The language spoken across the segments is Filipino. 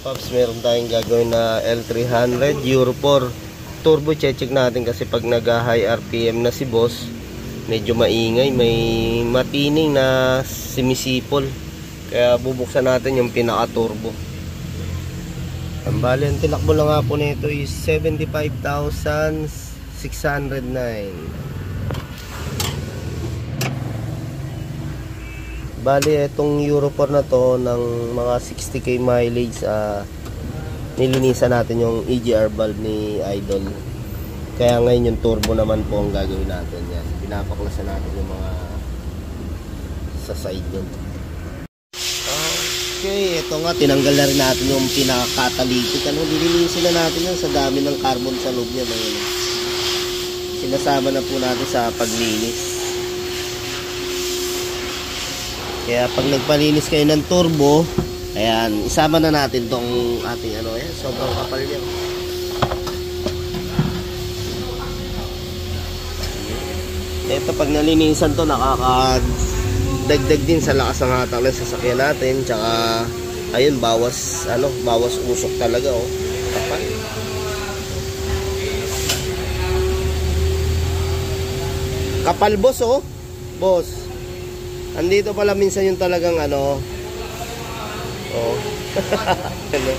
Paps, meron tayong gagawin na L300 Euro 4 turbo. Check natin kasi pag nag-high RPM na si boss, medyo maingay, may matining na simisipol, kaya bubuksan natin yung pinaka turbo. Ang bali, ang tinakbo lang nga po nito is 75,609. Bali, itong Euro 4 na to ng mga 60k mileage, nilinisan natin yung EGR valve ni Idol. Kaya ngayon yung turbo naman po ang gagawin natin. Yan, pinapaklasan natin yung mga sa side yun. Okay, ito nga, tinanggal na rin natin yung pinaka-catalytic. Nilinisin na natin yun sa dami ng carbon sa loob niya. Sinasama na po natin sa paglinis. Kaya pag nagpalinis kayo ng turbo, ayan, isama na natin tong ating ayan, sobrang kapal niya. Ito, pag nalinisan to, nakakadagdag din sa lakas ng hatak ng sasakyan natin. Tsaka, ayun, bawas usok talaga, oh. Kapal. Kapal, boss, oh. Boss. Andito pala minsan yung talagang oh. Okay.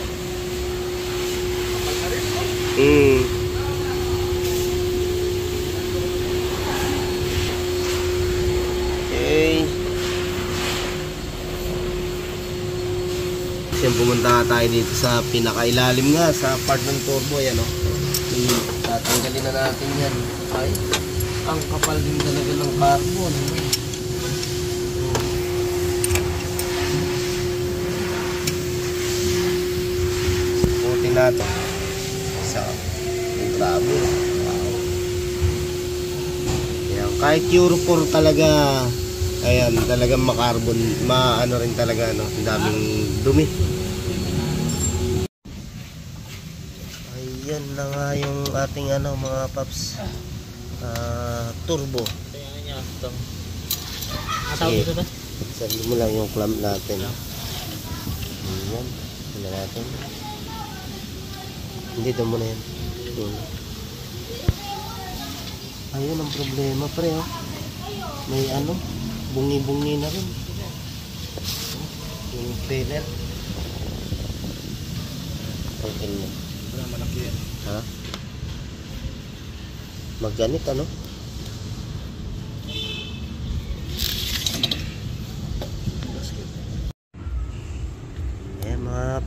Kasi pumunta tayo dito sa pinakailalim nga sa part ng turbo, yan, oh. Tatanggalin na natin yan. Ay, ang kapal din talaga ng carbon. Natin isa, grabe, wow. Ayan, kahit Euro 4 talaga, ayan, talagang makarbon, rin talaga, ang daming dumi. Ayan na nga yung ating mga paps, turbo. Sige, sabi mo lang yung clamp natin. Ayan, tingnan natin. Hindi, doon muna yan. Ayun ang problema, pre, oh. May bungi-bungi na rin yung trailer. Okay na. Wala malaki yan. Ha? Magganit,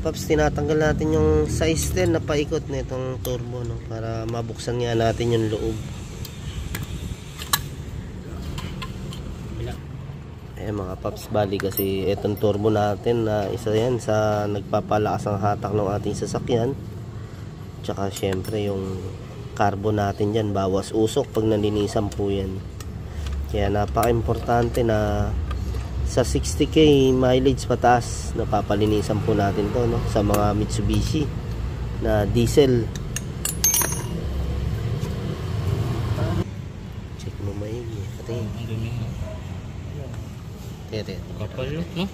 Paps, tinatanggal natin yung size 10 na paikot na itong turbo, para mabuksan nga natin yung loob. Mga paps, bali kasi itong turbo natin na isa yan sa nagpapalakas ang hatak ng ating sasakyan. Tsaka syempre yung carbon natin dyan, bawas usok pag nalinisan po yan. Kaya napaka-importante na sa 60k mileage pataas, napapalinisan po natin to, sa mga Mitsubishi na diesel. Check mo maigi. Ate. Kapal, no?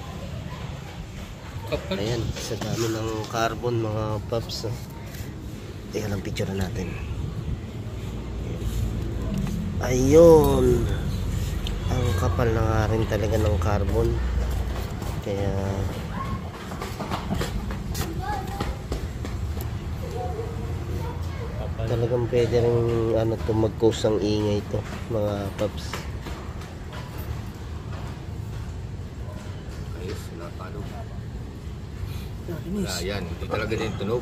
Kapal. Ayan, sa dami ng carbon, mga paps. Teka lang, picture natin. Ayun. Ang kapal na nga rin talaga ng carbon. Kaya talagang pwede rin mag-cause ng ingay ito, mga paps. Ayos, napalo. Yan, hindi talaga din tunog.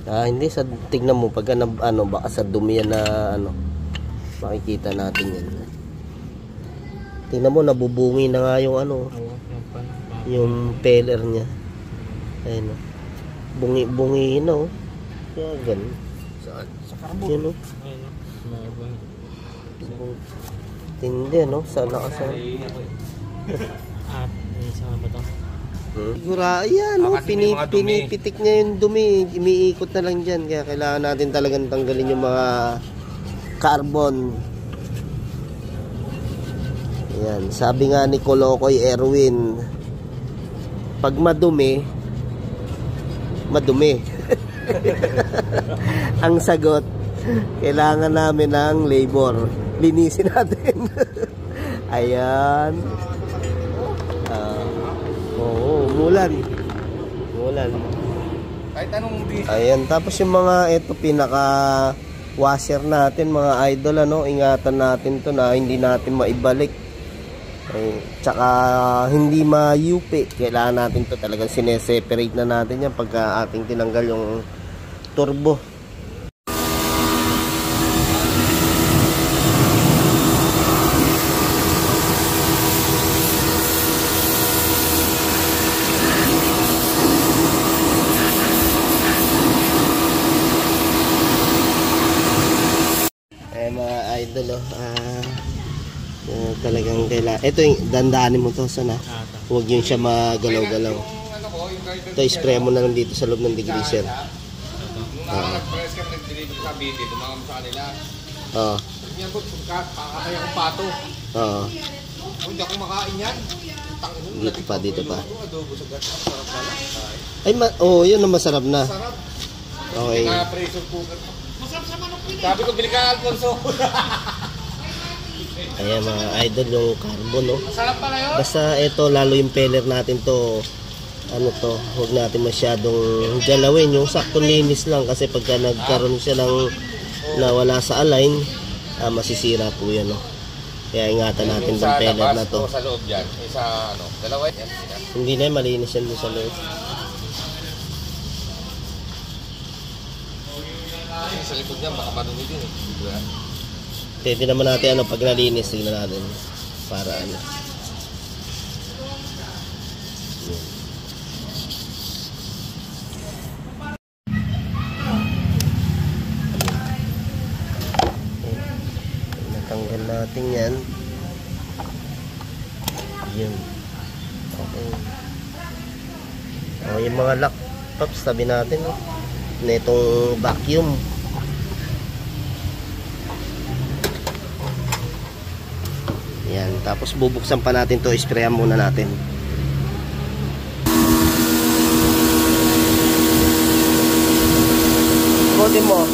Hindi, tignan mo pagka baka sa dumi yan na makikita natin yan. Tingnan mo, nabubungi na nga yung yung peller niya. Ayun, bungi na, oh. Kaya ganun. Saan? Sa carbon. Yun, oh. Tindi, sa lakas. Sama ba ito? Siguro, ayan, pinipitik niya yung dumi. Umiikot na lang dyan. Kaya kailangan natin talagang tanggalin yung mga carbon. Ayan, sabi nga ni Kolokoy Erwin, pag madumi, madumi. Ang sagot, kailangan namin ng labor. Linisin natin. Ayan. Oo, umulan. Umulan. Kahit anong Ayan, tapos yung mga ito pinaka washer natin mga idol, ano, ingatan natin to na hindi natin maibalik. Tsaka hindi ma-UP. Kailangan natin to talagang sineseparate na natin yan pagka ating tinanggal yung turbo. Mga idol, talagang kailangan. Ito yung dandaanin mo to sana. Huwag yun siya magalaw-galaw. Ito, spray mo na lang dito sa loob ng degreaser. nag-press ka, nag-deliver sa BD, tumangam sa kanila. Oo. Yan po, kakakaya akong pato. Oo. Hindi ako makain yan. Dito pa. Adobo sa gas, sarap pala. Ay, yun ang masarap na. Sarap. Okay. Pressure cooker. Masarap sa manok yun. Sabi ko, bili ka Alfonso. Ayan mga idol, yung carbon, no? Masarap pala yun. Basta ito, lalo yung peller natin to, ano to, huwag natin masyadong galawin. Yung saktong linis lang kasi pagka nagkaroon siya ng nawala sa align, masisira po yan, no? Kaya ingatan natin yung peller na to. Sa loob yan, sa ano, dalawa yan. Hindi na, malinis yan sa loob. Sa likod niya, baka madumi din eh. Pwede naman natin, ano, pag nalinis, tignan natin. Para ano. Natanggal natin yan. Yun. Okay. Yung mga lock tops, tabi natin, no? Na itong vacuum. Yan, tapos bubuksan pa natin to, sprayan muna natin. Kote mo.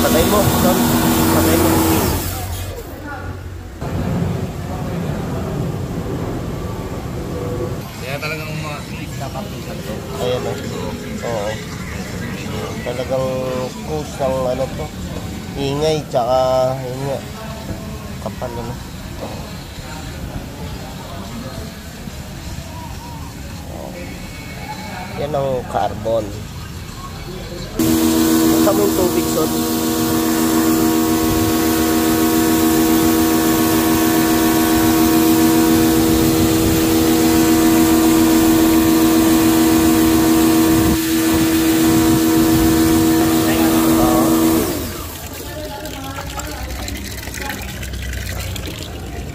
Patay mo, son. Patay mo. Kaya talagang Ayan o. Oo. Talagang cause ng ano to. Ingay, tsaka yun nga. Kapal ano. Yan ang carbon. Buksan mo yung tubig, son.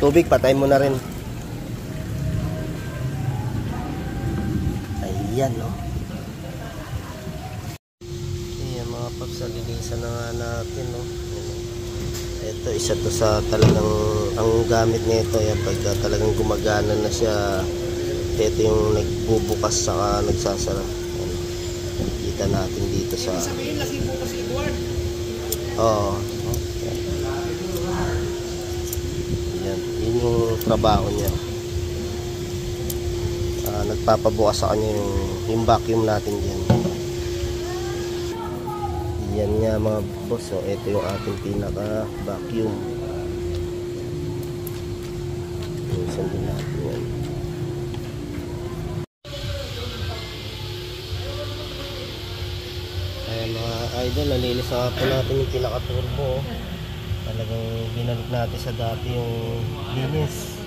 Tubig, patay mo na rin. Ayan, no? Ayan, mga paps, linisan na nga natin, no? Ito, isa to sa talagang, ang gamit nito, yan, pagka talagang gumagana na siya, ito yung nagbubukas saka nagsasara. Ayan. Kita natin dito sa... sabihin, lasing po kasi Edward. Oo. Yun yung trabaho niya. Nagpapabukas sa kanya yung vacuum natin dyan. Yan nga mga boss. So, ito yung ating pinaka vacuum. Sundin natin yan. Ayan mga idol, nalinis na po natin yung pinaka turbo. Talagang binalik natin sa dati yung linis.